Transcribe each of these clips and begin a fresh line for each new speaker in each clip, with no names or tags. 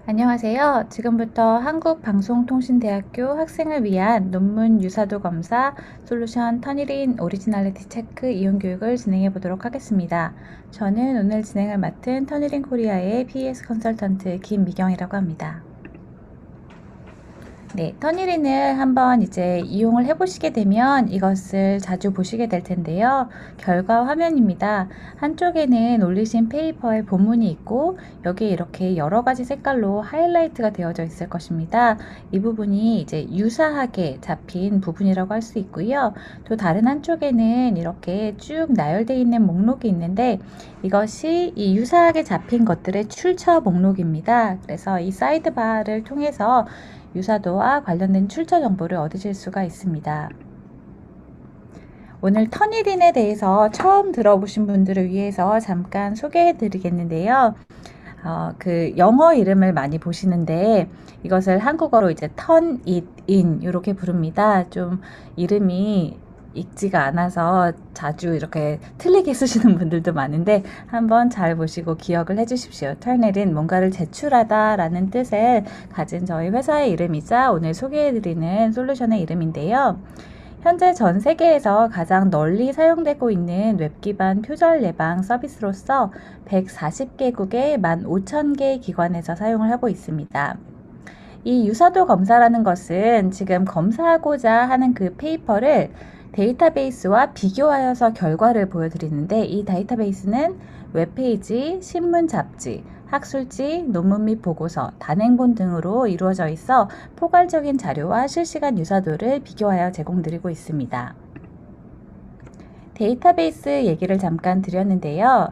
안녕하세요. 지금부터 한국방송통신대학교 학생을 위한 논문 유사도 검사 솔루션 터니린 오리지널리티 체크 이용 교육을 진행해 보도록 하겠습니다. 저는 오늘 진행을 맡은 터니린 코리아의 PES 컨설턴트 김미경이라고 합니다. 네, 터니린을 한번 이제 이용을 해보시게 되면 이것을 자주 보시게 될 텐데요. 결과 화면입니다. 한쪽에는 올리신 페이퍼의 본문이 있고 여기에 이렇게 여러 가지 색깔로 하이라이트가 되어져 있을 것입니다. 이 부분이 이제 유사하게 잡힌 부분이라고 할 수 있고요. 또 다른 한쪽에는 이렇게 쭉 나열되어 있는 목록이 있는데 이것이 이 유사하게 잡힌 것들의 출처 목록입니다. 그래서 이 사이드바를 통해서 유사도와 관련된 출처 정보를 얻으실 수가 있습니다. 오늘 터니린에 대해서 처음 들어보신 분들을 위해서 잠깐 소개해 드리겠는데요. 그 영어 이름을 많이 보시는데 이것을 한국어로 이제 turn it in 이렇게 부릅니다. 좀 이름이 읽지가 않아서 자주 이렇게 틀리게 쓰시는 분들도 많은데 한번 잘 보시고 기억을 해 주십시오. turn it in, 뭔가를 제출하다 라는 뜻을 가진 저희 회사의 이름이자 오늘 소개해드리는 솔루션의 이름인데요. 현재 전 세계에서 가장 널리 사용되고 있는 웹 기반 표절 예방 서비스로서 140개국의 15,000개 기관에서 사용을 하고 있습니다. 이 유사도 검사라는 것은 지금 검사하고자 하는 그 페이퍼를 데이터베이스와 비교하여서 결과를 보여드리는데 이 데이터베이스는 웹페이지, 신문 잡지, 학술지, 논문 및 보고서, 단행본 등으로 이루어져 있어 포괄적인 자료와 실시간 유사도를 비교하여 제공드리고 있습니다. 데이터베이스 얘기를 잠깐 드렸는데요.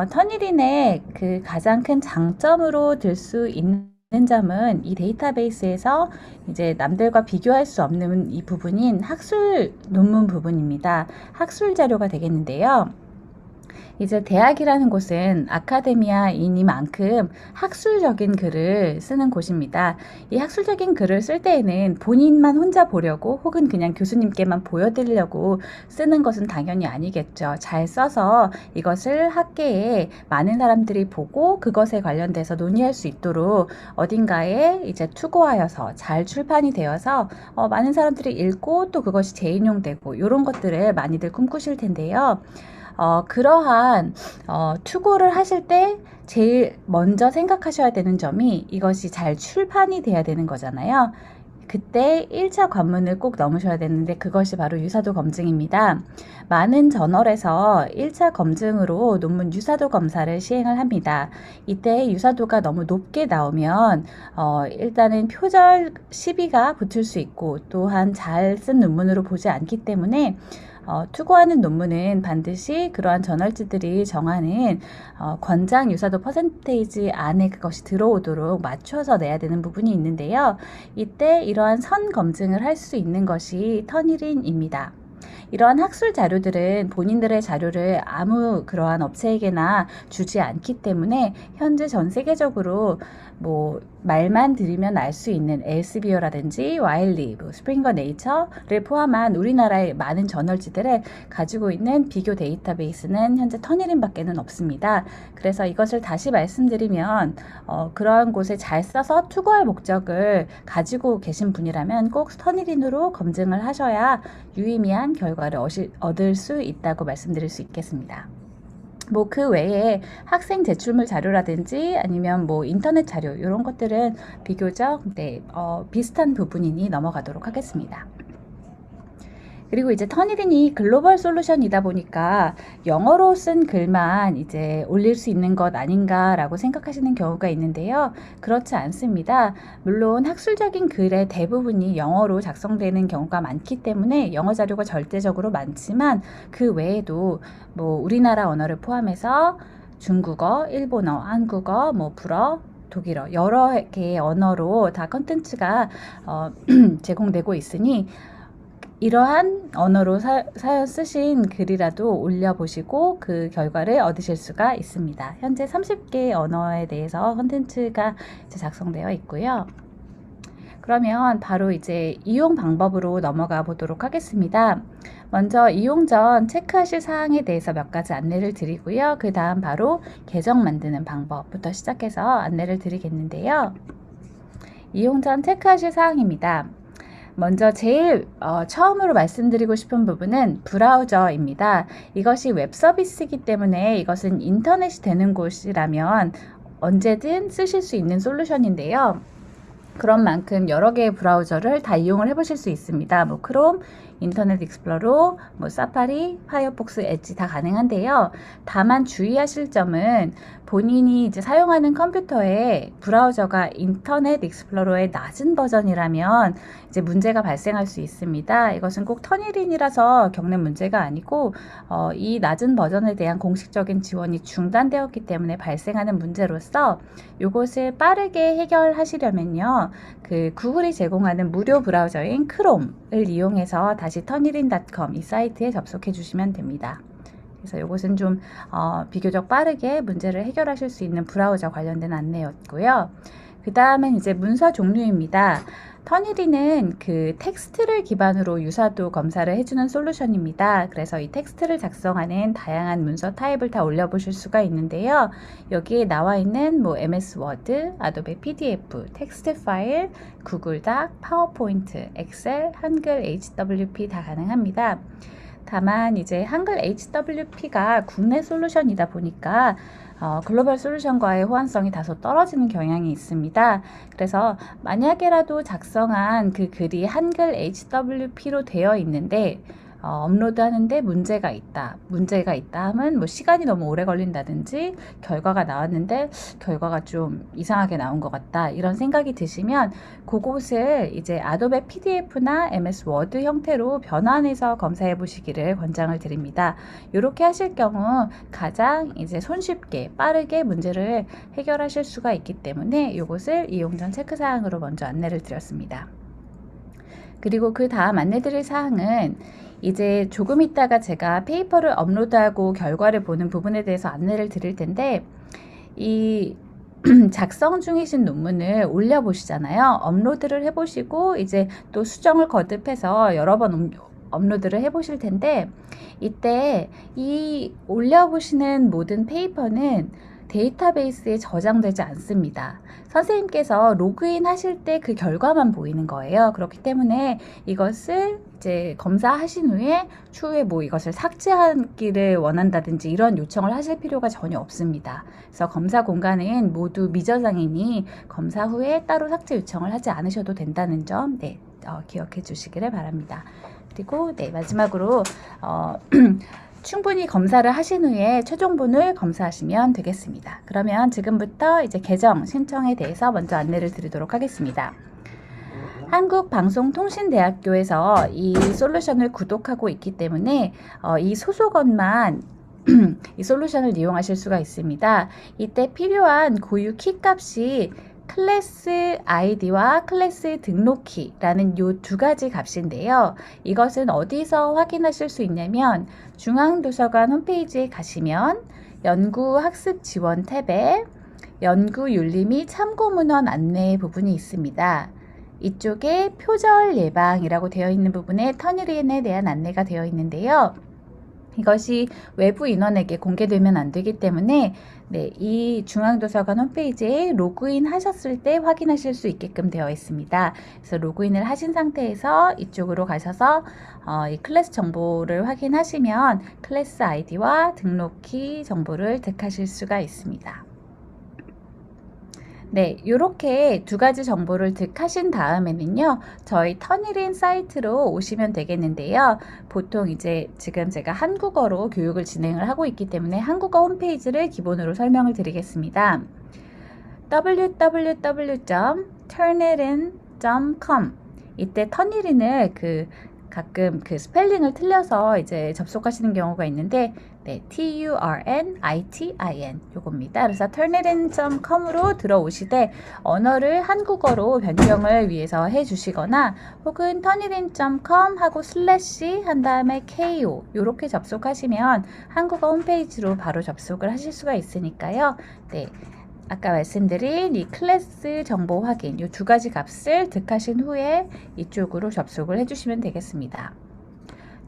터니린의 그 가장 큰 장점으로 들 수 있는 점은 이 데이터베이스에서 이제 남들과 비교할 수 없는 이 부분인 학술 논문 부분입니다. 학술 자료가 되겠는데요. 이제 대학이라는 곳은 아카데미아이니만큼 학술적인 글을 쓰는 곳입니다. 이 학술적인 글을 쓸 때에는 본인만 혼자 보려고 혹은 그냥 교수님께만 보여드리려고 쓰는 것은 당연히 아니겠죠. 잘 써서 이것을 학계에 많은 사람들이 보고 그것에 관련돼서 논의할 수 있도록 어딘가에 이제 투고하여서 잘 출판이 되어서 많은 사람들이 읽고 또 그것이 재인용되고 이런 것들을 많이들 꿈꾸실 텐데요. 그러한 투고를 하실 때 제일 먼저 생각하셔야 되는 점이 이것이 잘 출판이 돼야 되는 거잖아요. 그때 1차 관문을 꼭 넘으셔야 되는데 그것이 바로 유사도 검증입니다. 많은 저널에서 1차 검증으로 논문 유사도 검사를 시행을 합니다. 이때 유사도가 너무 높게 나오면 일단은 표절 시비가 붙을 수 있고 또한 잘 쓴 논문으로 보지 않기 때문에 투고하는 논문은 반드시 그러한 저널지들이 정하는 권장 유사도 퍼센테이지 안에 그것이 들어오도록 맞춰서 내야 되는 부분이 있는데요. 이때 이러한 선 검증을 할 수 있는 것이 터니린입니다. 이러한 학술 자료들은 본인들의 자료를 아무 그러한 업체에게나 주지 않기 때문에 현재 전 세계적으로 뭐 말만 들으면 알 수 있는 엘스비어라든지 와일리, 스프링거 네이처를 포함한 우리나라의 많은 저널지들을 가지고 있는 비교 데이터베이스는 현재 터니린밖에는 없습니다. 그래서 이것을 다시 말씀드리면 그러한 곳에 잘 써서 투고할 목적을 가지고 계신 분이라면 꼭 터니린으로 검증을 하셔야 유의미한 결과를 얻을 수 있다고 말씀드릴 수 있겠습니다. 뭐 그 외에 학생 제출물 자료라든지 아니면 뭐 인터넷 자료 이런 것들은 비교적 비슷한 부분이니 넘어가도록 하겠습니다. 그리고 이제 터니린이 글로벌 솔루션이다 보니까 영어로 쓴 글만 이제 올릴 수 있는 것 아닌가라고 생각하시는 경우가 있는데요. 그렇지 않습니다. 물론 학술적인 글의 대부분이 영어로 작성되는 경우가 많기 때문에 영어 자료가 절대적으로 많지만 그 외에도 뭐 우리나라 언어를 포함해서 중국어, 일본어, 한국어, 뭐 불어, 독일어 여러 개의 언어로 다 컨텐츠가 제공되고 있으니 이러한 언어로 사연 쓰신 글이라도 올려보시고 그 결과를 얻으실 수가 있습니다. 현재 30개 언어에 대해서 콘텐츠가 작성되어 있고요. 그러면 바로 이제 이용 방법으로 넘어가 보도록 하겠습니다. 먼저 이용 전 체크하실 사항에 대해서 몇 가지 안내를 드리고요. 그 다음 바로 계정 만드는 방법부터 시작해서 안내를 드리겠는데요. 이용 전 체크하실 사항입니다. 먼저 제일 처음으로 말씀드리고 싶은 부분은 브라우저입니다. 이것이 웹 서비스이기 때문에 이것은 인터넷이 되는 곳이라면 언제든 쓰실 수 있는 솔루션인데요. 그런 만큼 여러 개의 브라우저를 다 이용을 해보실 수 있습니다. 뭐 크롬, 인터넷 익스플로러, 뭐 사파리, 파이어폭스, 엣지 다 가능한데요. 다만 주의하실 점은 본인이 이제 사용하는 컴퓨터에 브라우저가 인터넷 익스플로러의 낮은 버전이라면 이제 문제가 발생할 수 있습니다. 이것은 꼭 터니린이라서 겪는 문제가 아니고 이 낮은 버전에 대한 공식적인 지원이 중단되었기 때문에 발생하는 문제로서 이것을 빠르게 해결하시려면요. 그 구글이 제공하는 무료 브라우저인 크롬을 이용해서 다시 터니린.com 이 사이트에 접속해 주시면 됩니다. 그래서 이것은 좀 비교적 빠르게 문제를 해결하실 수 있는 브라우저 관련된 안내였고요. 그 다음은 이제 문서 종류입니다. 터니린은 그 텍스트를 기반으로 유사도 검사를 해주는 솔루션입니다. 그래서 이 텍스트를 작성하는 다양한 문서 타입을 다 올려보실 수가 있는데요. 여기에 나와 있는 뭐 MS 워드, 아도be PDF, 텍스트 파일, 구글 닥, 파워포인트, 엑셀, 한글 HWP 다 가능합니다. 다만 이제 한글 HWP가 국내 솔루션이다 보니까 글로벌 솔루션과의 호환성이 다소 떨어지는 경향이 있습니다. 그래서 만약에라도 작성한 그 글이 한글 HWP로 되어 있는데 업로드하는데 문제가 있다 하면 뭐 시간이 너무 오래 걸린다든지 결과가 나왔는데 결과가 좀 이상하게 나온 것 같다 이런 생각이 드시면 그곳을 이제 아도be PDF나 MS 워드 형태로 변환해서 검사해 보시기를 권장을 드립니다. 이렇게 하실 경우 가장 이제 손쉽게 빠르게 문제를 해결하실 수가 있기 때문에 이것을 이용 전 체크사항으로 먼저 안내를 드렸습니다. 그리고 그 다음 안내드릴 사항은 이제 조금 있다가 제가 페이퍼를 업로드하고 결과를 보는 부분에 대해서 안내를 드릴 텐데 이 작성 중이신 논문을 올려보시잖아요. 업로드를 해보시고 이제 또 수정을 거듭해서 여러 번 업로드를 해보실 텐데 이때 이 올려보시는 모든 페이퍼는 데이터베이스에 저장되지 않습니다. 선생님께서 로그인 하실 때 그 결과만 보이는 거예요. 그렇기 때문에 이것을 이제 검사하신 후에 추후에 뭐 이것을 삭제하기를 원한다든지 이런 요청을 하실 필요가 전혀 없습니다. 그래서 검사 공간은 모두 미저장이니 검사 후에 따로 삭제 요청을 하지 않으셔도 된다는 점 기억해 주시기를 바랍니다. 그리고 마지막으로 충분히 검사를 하신 후에 최종본을 검사하시면 되겠습니다. 그러면 지금부터 이제 계정 신청에 대해서 먼저 안내를 드리도록 하겠습니다. 한국방송통신대학교에서 이 솔루션을 구독하고 있기 때문에 이 소속원만 이 솔루션을 이용하실 수가 있습니다. 이때 필요한 고유 키값이 클래스 아이디와 클래스 등록키라는 이 두 가지 값인데요. 이것은 어디서 확인하실 수 있냐면 중앙도서관 홈페이지에 가시면 연구학습 지원 탭에 연구윤리 및 참고문헌 안내 부분이 있습니다. 이쪽에 표절 예방이라고 되어 있는 부분에 터니린에 대한 안내가 되어 있는데요. 이것이 외부 인원에게 공개되면 안 되기 때문에 이 중앙도서관 홈페이지에 로그인 하셨을 때 확인하실 수 있게끔 되어 있습니다. 그래서 로그인을 하신 상태에서 이쪽으로 가셔서 이 클래스 정보를 확인하시면 클래스 아이디와 등록키 정보를 득하실 수가 있습니다. 이렇게 두 가지 정보를 득하신 다음에는요, 저희 터니린 사이트로 오시면 되겠는데요. 보통 이제 지금 제가 한국어로 교육을 진행을 하고 있기 때문에 한국어 홈페이지를 기본으로 설명을 드리겠습니다. www.turnitin.com 이때 터니린을 가끔 스펠링을 틀려서 이제 접속하시는 경우가 있는데 TURNITIN 요겁니다. 그래서 turnitin.com으로 들어오시되 언어를 한국어로 변경을 위해서 해주시거나 혹은 turnitin.com 하고 슬래시 한 다음에 KO 요렇게 접속하시면 한국어 홈페이지로 바로 접속을 하실 수가 있으니까요. 아까 말씀드린 이 클래스 정보 확인 이 두 가지 값을 득하신 후에 이쪽으로 접속을 해주시면 되겠습니다.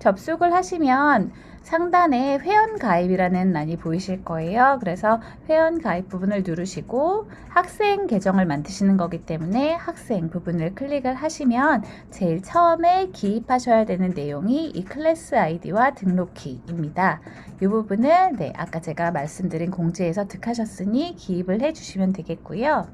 접속을 하시면 상단에 회원가입이라는 란이 보이실 거예요. 그래서 회원가입 부분을 누르시고 학생 계정을 만드시는 거기 때문에 학생 부분을 클릭을 하시면 제일 처음에 기입하셔야 되는 내용이 이 클래스 아이디와 등록키입니다. 이 부분을 아까 제가 말씀드린 공지에서 득하셨으니 기입을 해주시면 되겠고요.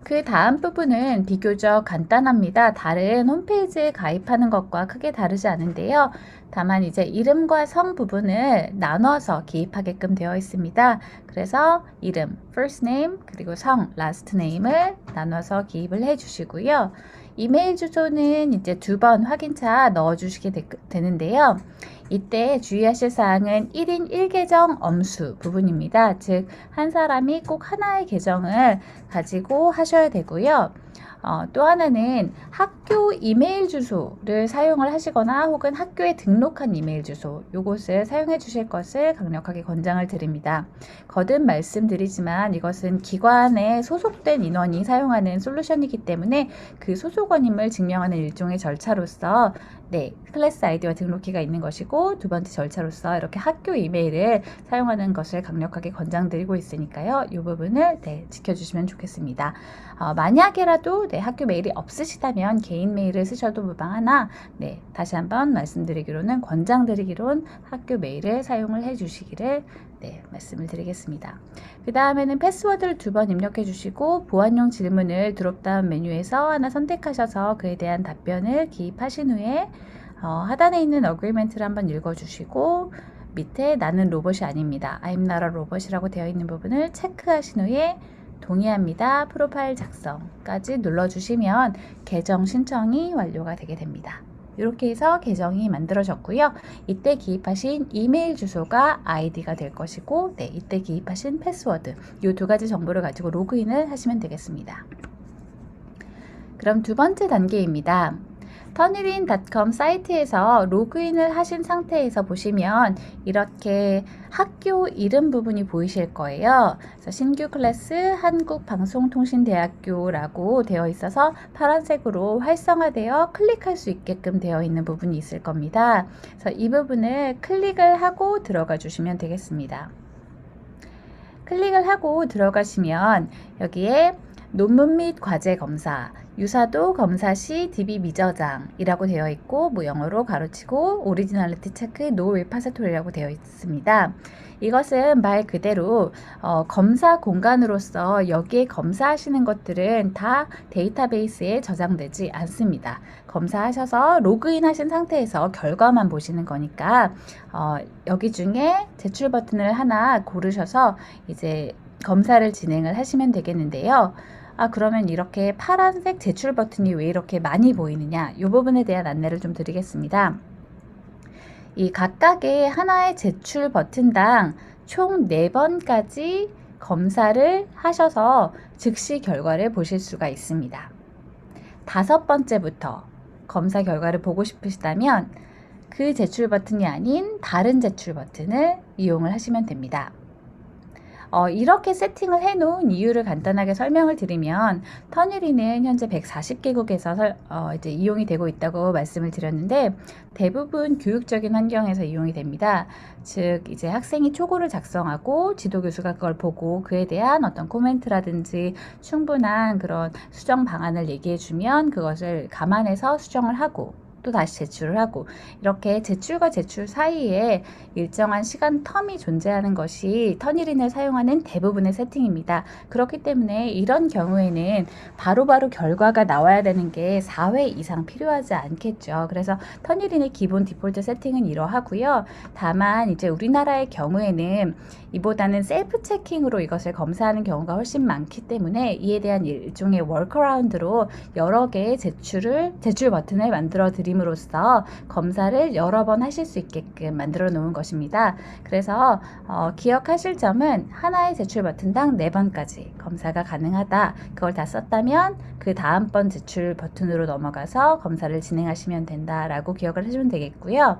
그 다음 부분은 비교적 간단합니다. 다른 홈페이지에 가입하는 것과 크게 다르지 않은데요. 다만 이제 이름과 성 부분을 나눠서 기입하게끔 되어 있습니다. 그래서 이름, first name, 그리고 성, last name을 나눠서 기입을 해 주시고요. 이메일 주소는 이제 2번 확인차 넣어 주시게 되는데요. 이때 주의하실 사항은 1인 1계정 엄수 부분입니다. 즉, 한 사람이 꼭 하나의 계정을 가지고 하셔야 되고요. 또 하나는 학교 이메일 주소를 사용을 하시거나 혹은 학교에 등록한 이메일 주소 요것을 사용해 주실 것을 강력하게 권장을 드립니다. 거듭 말씀드리지만 이것은 기관에 소속된 인원이 사용하는 솔루션이기 때문에 그 소속원임을 증명하는 일종의 절차로서 클래스 아이디와 등록키가 있는 것이고 두 번째 절차로서 이렇게 학교 이메일을 사용하는 것을 강력하게 권장드리고 있으니까요. 이 부분을 지켜주시면 좋겠습니다. 만약에라도 학교 메일이 없으시다면 개인 메일을 쓰셔도 무방하나 다시 한번 말씀드리기로는 권장드리기론 학교 메일을 사용을 해주시기를 말씀을 드리겠습니다. 그 다음에는 패스워드를 2번 입력해 주시고 보안용 질문을 드롭다운 메뉴에서 하나 선택하셔서 그에 대한 답변을 기입하신 후에 하단에 있는 어그리먼트를 한번 읽어주시고 밑에 나는 로봇이 아닙니다. I'm not a robot이라고 되어 있는 부분을 체크하신 후에 동의합니다. 프로파일 작성까지 눌러주시면 계정 신청이 완료가 되게 됩니다. 이렇게 해서 계정이 만들어졌고요. 이때 기입하신 이메일 주소가 아이디가 될 것이고 이때 기입하신 패스워드 이 2가지 정보를 가지고 로그인을 하시면 되겠습니다. 그럼 두 번째 단계입니다. 터니린.com 사이트에서 로그인을 하신 상태에서 보시면 이렇게 학교 이름 부분이 보이실 거예요. 그래서 신규 클래스 한국방송통신대학교라고 되어 있어서 파란색으로 활성화되어 클릭할 수 있게끔 되어 있는 부분이 있을 겁니다. 그래서 이 부분을 클릭을 하고 들어가 주시면 되겠습니다. 클릭을 하고 들어가시면 여기에 논문 및 과제 검사, 유사도 검사 시 DB 미저장이라고 되어 있고 영어로 가로치고 오리지널리티 체크 노 리파사토리라고 되어 있습니다. 이것은 말 그대로 검사 공간으로서 여기에 검사하시는 것들은 다 데이터베이스에 저장되지 않습니다. 검사하셔서 로그인 하신 상태에서 결과만 보시는 거니까 여기 중에 제출 버튼을 하나 고르셔서 이제 검사를 진행을 하시면 되겠는데요. 그러면 이렇게 파란색 제출 버튼이 왜 이렇게 많이 보이느냐 이 부분에 대한 안내를 좀 드리겠습니다. 이 각각의 하나의 제출 버튼당 총 4번까지 검사를 하셔서 즉시 결과를 보실 수가 있습니다. 5번째부터 검사 결과를 보고 싶으시다면 그 제출 버튼이 아닌 다른 제출 버튼을 이용을 하시면 됩니다. 이렇게 세팅을 해놓은 이유를 간단하게 설명을 드리면 터니리는 현재 140개국에서 이제 이용이 되고 있다고 말씀을 드렸는데 대부분 교육적인 환경에서 이용이 됩니다. 즉 이제 학생이 초고를 작성하고 지도교수가 그걸 보고 그에 대한 어떤 코멘트라든지 충분한 그런 수정 방안을 얘기해주면 그것을 감안해서 수정을 하고 또 다시 제출을 하고 이렇게 제출과 제출 사이에 일정한 시간 텀이 존재하는 것이 터니린을 사용하는 대부분의 세팅입니다. 그렇기 때문에 이런 경우에는 바로바로 결과가 나와야 되는 게 4회 이상 필요하지 않겠죠. 그래서 터니린의 기본 디폴트 세팅은 이러하고요. 다만 이제 우리나라의 경우에는 이보다는 셀프 체킹으로 이것을 검사하는 경우가 훨씬 많기 때문에 이에 대한 일종의 워크어라운드로 여러 개의 제출 버튼을 만들어 드림으로써 검사를 여러 번 하실 수 있게끔 만들어 놓은 것입니다. 그래서 기억하실 점은 하나의 제출 버튼당 4번까지 검사가 가능하다. 그걸 다 썼다면 그 다음번 제출 버튼으로 넘어가서 검사를 진행하시면 된다라고 기억을 해주면 되겠고요.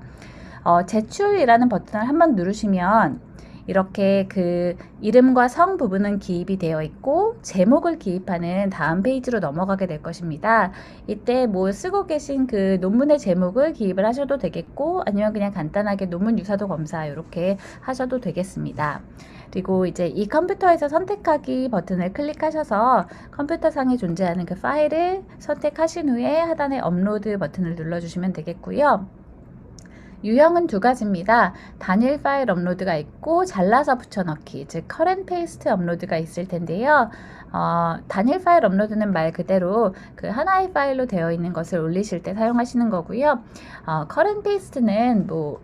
제출이라는 버튼을 한번 누르시면 이렇게 그 이름과 성 부분은 기입이 되어 있고 제목을 기입하는 다음 페이지로 넘어가게 될 것입니다. 이때 뭐 쓰고 계신 그 논문의 제목을 기입을 하셔도 되겠고 아니면 그냥 간단하게 논문 유사도 검사 이렇게 하셔도 되겠습니다. 그리고 이제 이 컴퓨터에서 선택하기 버튼을 클릭하셔서 컴퓨터 상에 존재하는 그 파일을 선택하신 후에 하단에 업로드 버튼을 눌러주시면 되겠고요. 유형은 두 가지입니다. 단일 파일 업로드가 있고 잘라서 붙여넣기, 즉 커렌트 페이스트 업로드가 있을 텐데요. 단일 파일 업로드는 말 그대로 그 하나의 파일로 되어 있는 것을 올리실 때 사용하시는 거고요. 커렌트 페이스트는 뭐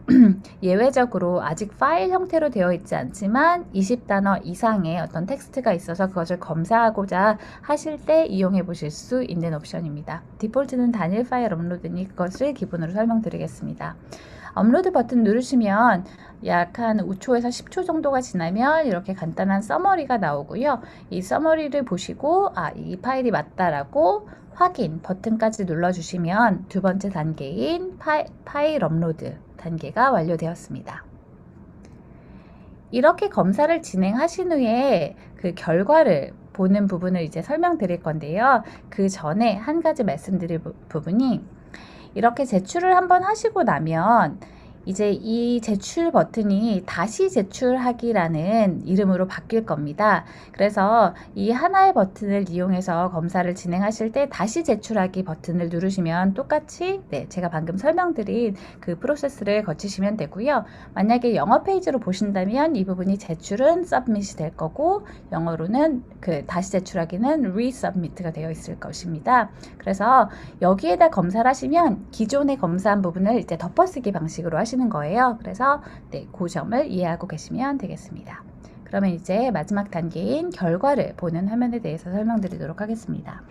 예외적으로 아직 파일 형태로 되어 있지 않지만 20단어 이상의 어떤 텍스트가 있어서 그것을 검사하고자 하실 때 이용해 보실 수 있는 옵션입니다. 디폴트는 단일 파일 업로드니 그것을 기본으로 설명드리겠습니다. 업로드 버튼 누르시면 약 한 5초에서 10초 정도가 지나면 이렇게 간단한 서머리가 나오고요. 이 서머리를 보시고 이 파일이 맞다라고 확인 버튼까지 눌러주시면 두 번째 단계인 파일 업로드 단계가 완료되었습니다. 이렇게 검사를 진행하신 후에 그 결과를 보는 부분을 이제 설명드릴 건데요. 그 전에 한 가지 말씀드릴 부분이 이렇게 제출을 한번 하시고 나면 이제 이 제출 버튼이 다시 제출하기라는 이름으로 바뀔 겁니다. 그래서 이 하나의 버튼을 이용해서 검사를 진행하실 때 다시 제출하기 버튼을 누르시면 똑같이 제가 방금 설명드린 그 프로세스를 거치시면 되고요. 만약에 영어 페이지로 보신다면 이 부분이 제출은 submit이 될 거고 영어로는 그 다시 제출하기는 resubmit가 되어 있을 것입니다. 그래서 여기에다 검사를 하시면 기존에 검사한 부분을 이제 덮어쓰기 방식으로 하시는 거예요. 그래서 그 점을 이해하고 계시면 되겠습니다. 그러면 이제 마지막 단계인 결과를 보는 화면에 대해서 설명드리도록 하겠습니다.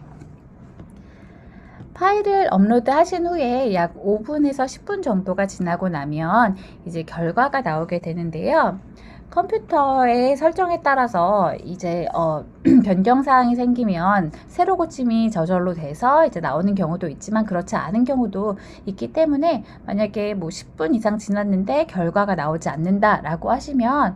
파일을 업로드 하신 후에 약 5분에서 10분 정도가 지나고 나면 이제 결과가 나오게 되는데요. 컴퓨터의 설정에 따라서 이제 변경사항이 생기면 새로 고침이 저절로 돼서 이제 나오는 경우도 있지만 그렇지 않은 경우도 있기 때문에 만약에 뭐 10분 이상 지났는데 결과가 나오지 않는다라고 하시면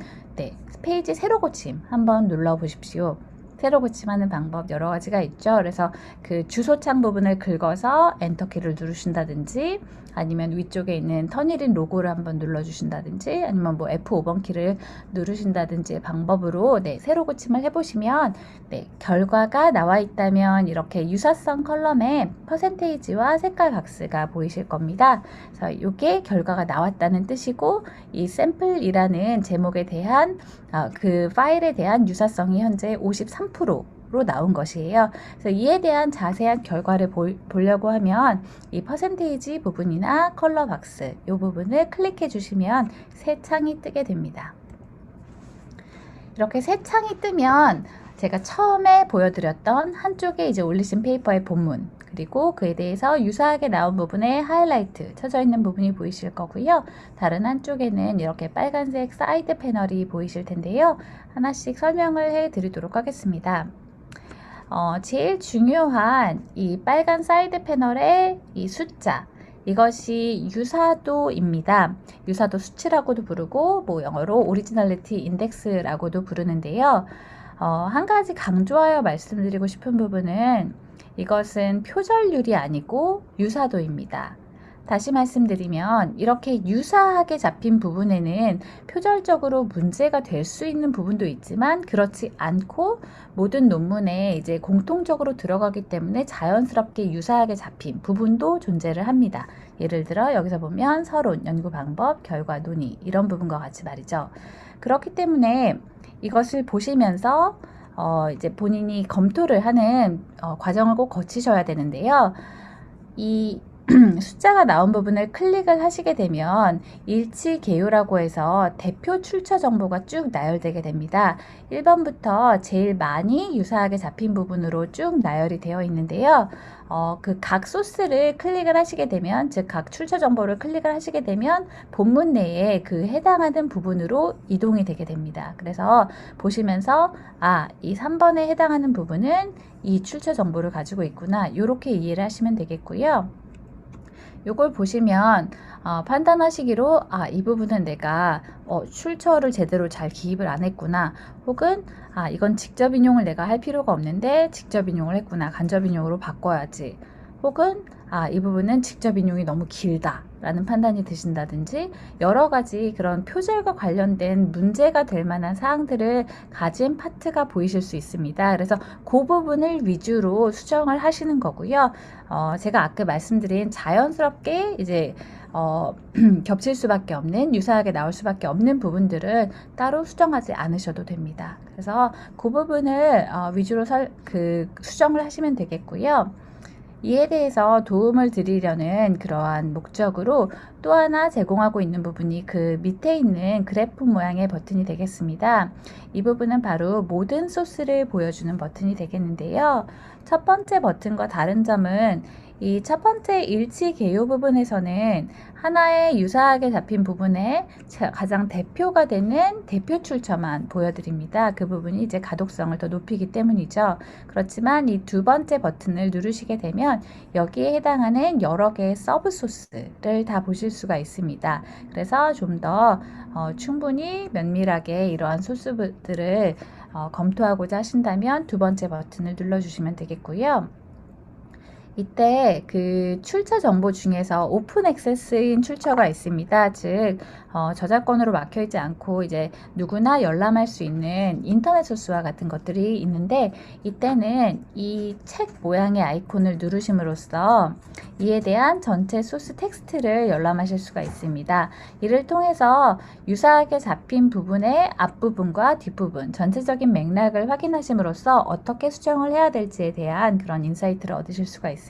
페이지 새로 고침 한번 눌러 보십시오. 새로 고침하는 방법 여러 가지가 있죠. 그래서 그 주소창 부분을 긁어서 엔터키를 누르신다든지 아니면 위쪽에 있는 터니린 로고를 한번 눌러주신다든지 아니면 뭐 F5번 키를 누르신다든지 방법으로 새로 고침을 해보시면 결과가 나와 있다면 이렇게 유사성 컬럼에 퍼센테이지와 색깔 박스가 보이실 겁니다. 그래서 이게 결과가 나왔다는 뜻이고 이 샘플이라는 제목에 대한 그 파일에 대한 유사성이 현재 53%로 나온 것이에요. 그래서 이에 대한 자세한 결과를 보려고 하면 이 퍼센테이지 부분이나 컬러 박스 이 부분을 클릭해 주시면 새 창이 뜨게 됩니다. 이렇게 새 창이 뜨면 제가 처음에 보여드렸던 한쪽에 이제 올리신 페이퍼의 본문 그리고 그에 대해서 유사하게 나온 부분에 하이라이트 쳐져 있는 부분이 보이실 거고요. 다른 한쪽에는 이렇게 빨간색 사이드 패널이 보이실 텐데요. 하나씩 설명을 해 드리도록 하겠습니다. 제일 중요한 이 빨간 사이드 패널의 이 숫자 이것이 유사도입니다. 유사도 수치라고도 부르고 뭐 영어로 오리지널리티 인덱스라고도 부르는데요. 한 가지 강조하여 말씀드리고 싶은 부분은 이것은 표절률이 아니고 유사도입니다. 다시 말씀드리면 이렇게 유사하게 잡힌 부분에는 표절적으로 문제가 될 수 있는 부분도 있지만 그렇지 않고 모든 논문에 이제 공통적으로 들어가기 때문에 자연스럽게 유사하게 잡힌 부분도 존재를 합니다. 예를 들어 여기서 보면 서론, 연구 방법, 결과, 논의 이런 부분과 같이 말이죠. 그렇기 때문에 이것을 보시면서 이제 본인이 검토를 하는 과정을 꼭 거치셔야 되는데요. 이 숫자가 나온 부분을 클릭을 하시게 되면 일치 개요라고 해서 대표 출처 정보가 쭉 나열되게 됩니다. 1번부터 제일 많이 유사하게 잡힌 부분으로 쭉 나열이 되어 있는데요. 그 각 소스를 클릭을 하시게 되면 즉 각 출처 정보를 클릭을 하시게 되면 본문 내에 그 해당하는 부분으로 이동이 되게 됩니다. 그래서 보시면서 이 3번에 해당하는 부분은 이 출처 정보를 가지고 있구나 이렇게 이해를 하시면 되겠고요. 요걸 보시면 판단하시기로 이 부분은 내가 출처를 제대로 잘 기입을 안 했구나, 혹은 이건 직접 인용을 내가 할 필요가 없는데 직접 인용을 했구나, 간접 인용으로 바꿔야지, 혹은 이 부분은 직접 인용이 너무 길다 라는 판단이 드신다든지, 여러 가지 그런 표절과 관련된 문제가 될 만한 사항들을 가진 파트가 보이실 수 있습니다. 그래서 그 부분을 위주로 수정을 하시는 거고요. 제가 아까 말씀드린 자연스럽게 이제 겹칠 수밖에 없는, 유사하게 나올 수밖에 없는 부분들은 따로 수정하지 않으셔도 됩니다. 그래서 그 부분을 위주로 수정을 하시면 되겠고요. 이에 대해서 도움을 드리려는 그러한 목적으로 또 하나 제공하고 있는 부분이 그 밑에 있는 그래프 모양의 버튼이 되겠습니다. 이 부분은 바로 모든 소스를 보여주는 버튼이 되겠는데요. 첫 번째 버튼과 다른 점은 이 첫 번째 일치 개요 부분에서는 하나의 유사하게 잡힌 부분에 가장 대표가 되는 대표 출처만 보여드립니다. 그 부분이 이제 가독성을 더 높이기 때문이죠. 그렇지만 이 두 번째 버튼을 누르시게 되면 여기에 해당하는 여러 개의 서브 소스를 다 보실 수가 있습니다. 그래서 좀 더 충분히 면밀하게 이러한 소스들을 검토하고자 하신다면 두 번째 버튼을 눌러주시면 되겠고요. 이때 그 출처 정보 중에서 오픈 액세스인 출처가 있습니다. 즉 저작권으로 막혀 있지 않고 이제 누구나 열람할 수 있는 인터넷 소스와 같은 것들이 있는데, 이때는 이 책 모양의 아이콘을 누르심으로써 이에 대한 전체 소스 텍스트를 열람하실 수가 있습니다. 이를 통해서 유사하게 잡힌 부분의 앞부분과 뒷부분 전체적인 맥락을 확인하심으로써 어떻게 수정을 해야 될지에 대한 그런 인사이트를 얻으실 수가 있습니다.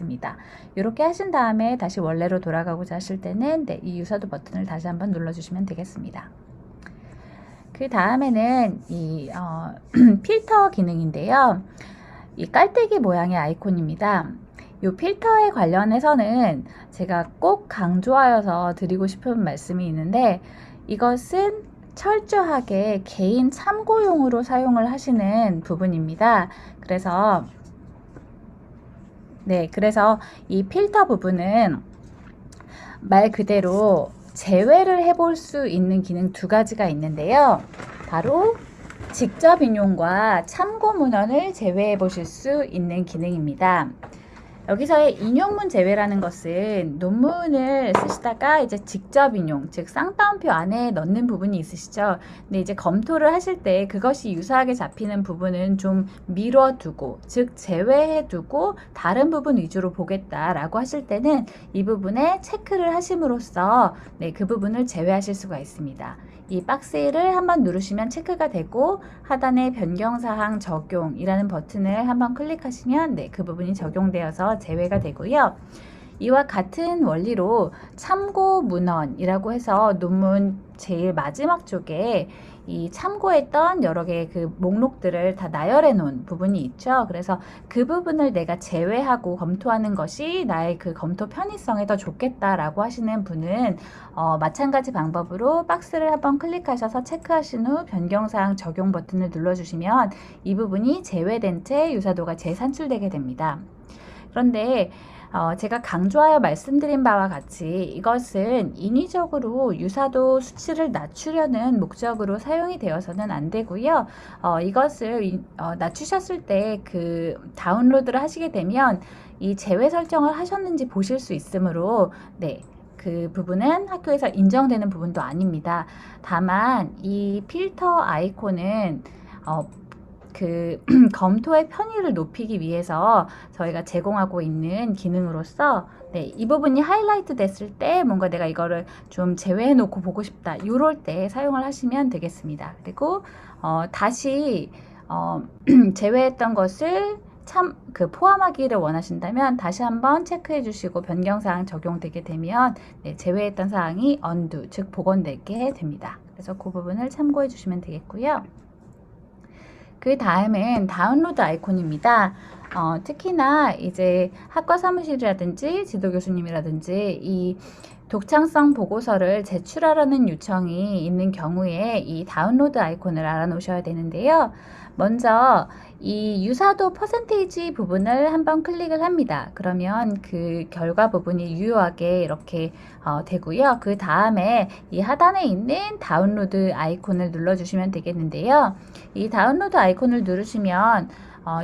이렇게 하신 다음에 다시 원래로 돌아가고자 하실 때는 이 유사도 버튼을 다시 한번 눌러주시면 되겠습니다. 그 다음에는 이 필터 기능인데요. 이 깔때기 모양의 아이콘입니다. 이 필터에 관련해서는 제가 꼭 강조하여서 드리고 싶은 말씀이 있는데, 이것은 철저하게 개인 참고용으로 사용을 하시는 부분입니다. 그래서 이 필터 부분은 말 그대로 제외를 해볼 수 있는 기능 두 가지가 있는데요. 바로 직접 인용과 참고 문헌을 제외해 보실 수 있는 기능입니다. 여기서의 인용문 제외라는 것은 논문을 쓰시다가 이제 직접 인용, 즉 쌍따옴표 안에 넣는 부분이 있으시죠. 근데 이제 검토를 하실 때 그것이 유사하게 잡히는 부분은 좀 미뤄두고, 즉 제외해두고 다른 부분 위주로 보겠다라고 하실 때는 이 부분에 체크를 하심으로써 그 부분을 제외하실 수가 있습니다. 이 박스를 한번 누르시면 체크가 되고, 하단에 변경사항 적용이라는 버튼을 한번 클릭하시면 그 부분이 적용되어서 제외가 되고요. 이와 같은 원리로 참고 문헌이라고 해서 논문 제일 마지막 쪽에 이 참고했던 여러 개의 그 목록들을 다 나열해 놓은 부분이 있죠. 그래서 그 부분을 내가 제외하고 검토하는 것이 나의 그 검토 편의성에 더 좋겠다라고 하시는 분은 마찬가지 방법으로 박스를 한번 클릭하셔서 체크하신 후 변경사항 적용 버튼을 눌러주시면 이 부분이 제외된 채 유사도가 재산출되게 됩니다. 그런데 제가 강조하여 말씀드린 바와 같이 이것은 인위적으로 유사도 수치를 낮추려는 목적으로 사용이 되어서는 안 되고요. 이것을 낮추셨을 때 그 다운로드를 하시게 되면 이 제외 설정을 하셨는지 보실 수 있으므로 그 부분은 학교에서 인정되는 부분도 아닙니다. 다만 이 필터 아이콘은 그 검토의 편의를 높이기 위해서 저희가 제공하고 있는 기능으로서 이 부분이 하이라이트 됐을 때 뭔가 내가 이거를 좀 제외해 놓고 보고 싶다, 이럴 때 사용을 하시면 되겠습니다. 그리고 다시 제외했던 것을 포함하기를 원하신다면 다시 한번 체크해 주시고 변경사항 적용되게 되면 제외했던 사항이 undo, 즉 복원되게 됩니다. 그래서 그 부분을 참고해 주시면 되겠고요. 그 다음은 다운로드 아이콘입니다. 특히나 이제 학과 사무실이라든지 지도 교수님이라든지 이 독창성 보고서를 제출하라는 요청이 있는 경우에 이 다운로드 아이콘을 알아놓으셔야 되는데요. 먼저 이 유사도 퍼센테이지 부분을 한번 클릭을 합니다. 그러면 그 결과 부분이 유효하게 이렇게 되고요. 그 다음에 이 하단에 있는 다운로드 아이콘을 눌러주시면 되겠는데요. 이 다운로드 아이콘을 누르시면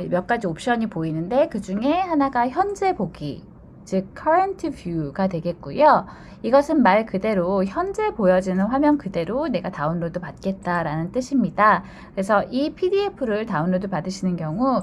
몇 가지 옵션이 보이는데 그 중에 하나가 현재 보기, 즉 current view가 되겠고요. 이것은 말 그대로 현재 보여지는 화면 그대로 내가 다운로드 받겠다라는 뜻입니다. 그래서 이 PDF를 다운로드 받으시는 경우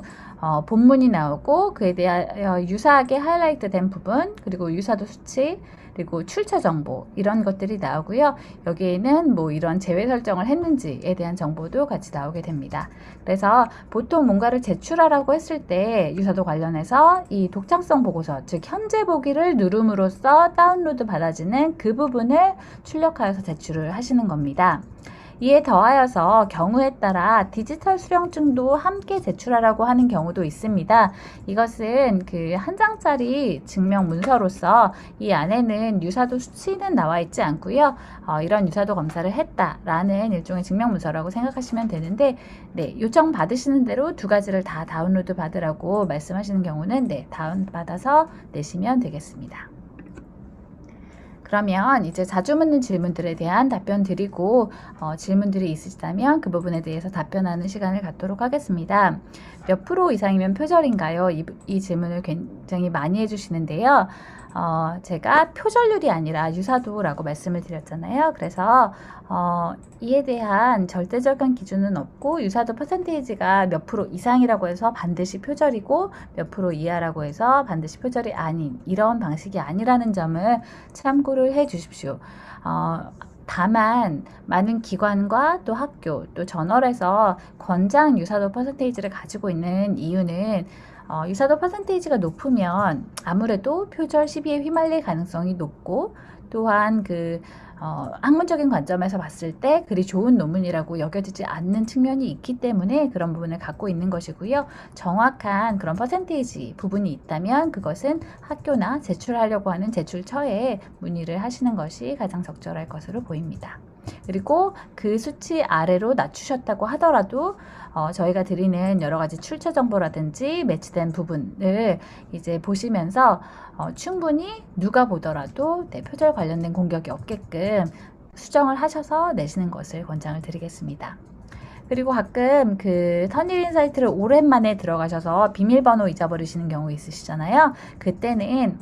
본문이 나오고 그에 대하여 유사하게 하이라이트 된 부분, 그리고 유사도 수치, 그리고 출처 정보 이런 것들이 나오고요. 여기에는 뭐 이런 제외 설정을 했는지에 대한 정보도 같이 나오게 됩니다. 그래서 보통 뭔가를 제출하라고 했을 때 유사도 관련해서 이 독창성 보고서, 즉 현재 보기를 누름으로써 다운로드 받아지는 그 부분을 출력하여서 제출을 하시는 겁니다. 이에 더하여서 경우에 따라 디지털 수령증도 함께 제출하라고 하는 경우도 있습니다. 이것은 그 한 장짜리 증명 문서로서 이 안에는 유사도 수치는 나와 있지 않고요. 이런 유사도 검사를 했다라는 일종의 증명 문서라고 생각하시면 되는데, 네, 요청 받으시는 대로 두 가지를 다 다운로드 받으라고 말씀하시는 경우는 네, 다운받아서 내시면 되겠습니다. 그러면 이제 자주 묻는 질문들에 대한 답변 드리고 질문들이 있으시다면 그 부분에 대해서 답변하는 시간을 갖도록 하겠습니다. 몇 프로 이상이면 표절인가요? 이 질문을 굉장히 많이 해주시는데요. 제가 표절률이 아니라 유사도라고 말씀을 드렸잖아요. 그래서 이에 대한 절대적인 기준은 없고 유사도 퍼센테이지가 몇 프로 이상이라고 해서 반드시 표절이고 몇 프로 이하라고 해서 반드시 표절이 아닌 이런 방식이 아니라는 점을 참고를 해 주십시오. 다만 많은 기관과 또 학교 또 저널에서 권장 유사도 퍼센테이지를 가지고 있는 이유는 유사도 퍼센테이지가 높으면 아무래도 표절 시비에 휘말릴 가능성이 높고, 또한 학문적인 관점에서 봤을 때 그리 좋은 논문이라고 여겨지지 않는 측면이 있기 때문에 그런 부분을 갖고 있는 것이고요. 정확한 그런 퍼센테이지 부분이 있다면 그것은 학교나 제출하려고 하는 제출처에 문의를 하시는 것이 가장 적절할 것으로 보입니다. 그리고 그 수치 아래로 낮추셨다고 하더라도 저희가 드리는 여러 가지 출처 정보라든지 매치된 부분을 이제 보시면서 충분히 누가 보더라도 표절 관련된 공격이 없게끔 수정을 하셔서 내시는 것을 권장을 드리겠습니다. 그리고 가끔 그 터니린 사이트를 오랜만에 들어가셔서 비밀번호 잊어버리시는 경우 있으시잖아요. 그때는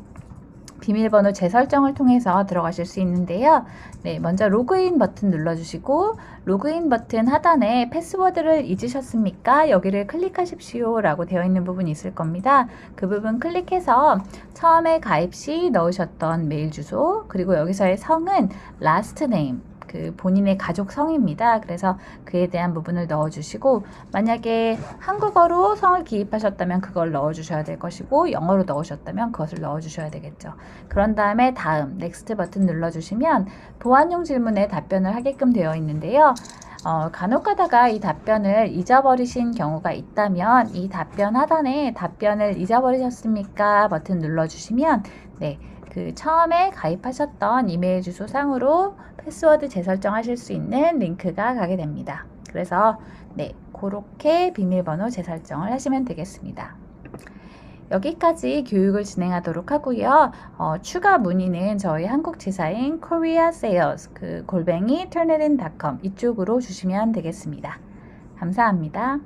비밀번호 재설정을 통해서 들어가실 수 있는데요. 네, 먼저 로그인 버튼 눌러주시고 로그인 버튼 하단에 패스워드를 잊으셨습니까? 여기를 클릭하십시오 라고 되어 있는 부분이 있을 겁니다. 그 부분 클릭해서 처음에 가입 시 넣으셨던 메일 주소, 그리고 여기서의 성은 last name, 그 본인의 가족 성입니다. 그래서 그에 대한 부분을 넣어주시고, 만약에 한국어로 성을 기입하셨다면 그걸 넣어주셔야 될 것이고, 영어로 넣으셨다면 그것을 넣어주셔야 되겠죠. 그런 다음에 다음 넥스트 버튼 눌러주시면 보안용 질문에 답변을 하게끔 되어 있는데요. 간혹 가다가 이 답변을 잊어버리신 경우가 있다면 이 답변 하단에 답변을 잊어버리셨습니까? 버튼 눌러주시면 네, 그 처음에 가입하셨던 이메일 주소 상으로 패스워드 재설정하실 수 있는 링크가 가게 됩니다. 그래서 네, 그렇게 비밀번호 재설정을 하시면 되겠습니다. 여기까지 교육을 진행하도록 하고요. 추가 문의는 저희 한국 지사인 Korea Sales 그 @ turnitin.com 이쪽으로 주시면 되겠습니다. 감사합니다.